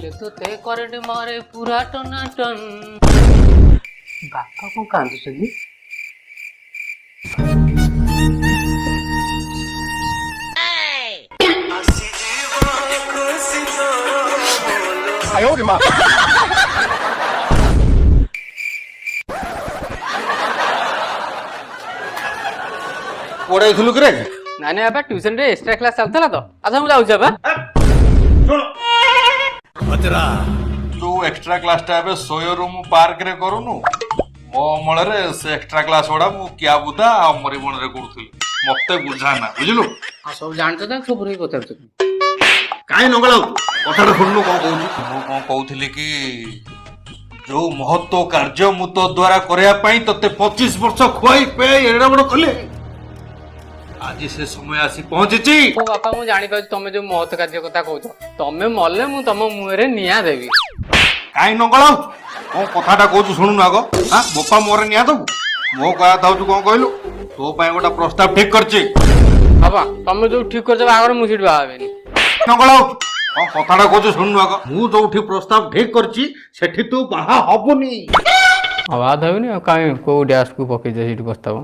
ଦେଖିଲେ ତ ତେ କରେଣ୍ଟ ମାରେ ପୁରା ଟନାଟନ। ବାପା କଣ କାନ୍ଦୁଛନ୍ତି? ପଢାଇଥିଲୁ କିରେ? ନାଇଁ ନାଇଁ ବାପା ଟ୍ୟୁସନ ରେ ଏକ୍ସଟ୍ରା କ୍ଲାସ ଚାଲୁଥିଲା ତ। ଆଚ୍ଛା ମୁଁ ଯାଉଛି ବାପା। ତୁ ଏକ୍ସଟ୍ରା କ୍ଲାସ ଟା ଏବେ ସୋୟରୁମ ପାର୍କ ରେ କରୁନୁ? ମୋ ଅମଳରେ ସେ ଏକ୍ସଟ୍ରା କ୍ଲାସ ଗୁଡା ମୁଁ କିଆ ବୁଦା ଆଉ ମରିବଣରେ କରୁଥିଲି। ମତେ ବୁଝାନା, ବୁଝିଲୁ? ଆଉ ସବୁ ଜାଣିଛ ତ ସବୁ ହିଁ ପଚାରୁଛନ୍ତି। କାହିଁ ନଗଳ କଥାଟା ଶୁଣୁନୁ କଣ କହୁଛି? ମୁଁ କଣ କହୁଥିଲି କି ଯୋଉ ମହତ୍ଵ କାର୍ଯ୍ୟ ମୁଁ ତୋ ଦ୍ଵାରା କରିବା ପାଇଁ ତତେ 25 ବର୍ଷ ଖୁଆଇ ପିଆଇ ଏଡା ବଡ କଲେ, ଆଜି ସେ ସମୟ ଆସି ପହଞ୍ଚିଛି। ଓ ବାପା ମୁଁ ଜାଣିପାରୁଛି ତମେ ଯୋଉ ମହତ କାର୍ଯ୍ୟ କଥା କହୁଛ। ତମେ ମଲେ ମୁଁ ତମ ମୁହଁରେ ନିଆଁ ଦେବି। କାହିଁ ନଗଳ କଣ କଥାଟା କହୁଛୁ ଶୁଣୁନୁ ଆଗ। ବୋପା ମୋରେ ନିଆଁ ଦବୁ? ମୋ କହିବା ଥାଉଛୁ କଣ କହିଲୁ? ତୋ ପାଇଁ ଗୋଟେ ପ୍ରସ୍ତାବ ଠିକ କରିଛି। ବାପା ତମେ ଯୋଉ ଠିକ କରିଛ ବାହାଘର ମୁଁ ସେଠି ବାହା ହେବିନି। ନଗଳ କଣ କଥାଟା କହୁଛୁ ଶୁଣୁନୁ ଆଗ। ମୁଁ ଯୋଉଠି ପ୍ରସ୍ତାବ ଠିକ କରିଛି ସେଠି ତୁ ବାହା ହବୁନି। ବାହା ହେବିନି ଆଉ କାହିଁ କୋଉ ଡ୍ୟାସକୁ ପକେଇଛ ସେଇଠି ପ୍ରସ୍ତାବ?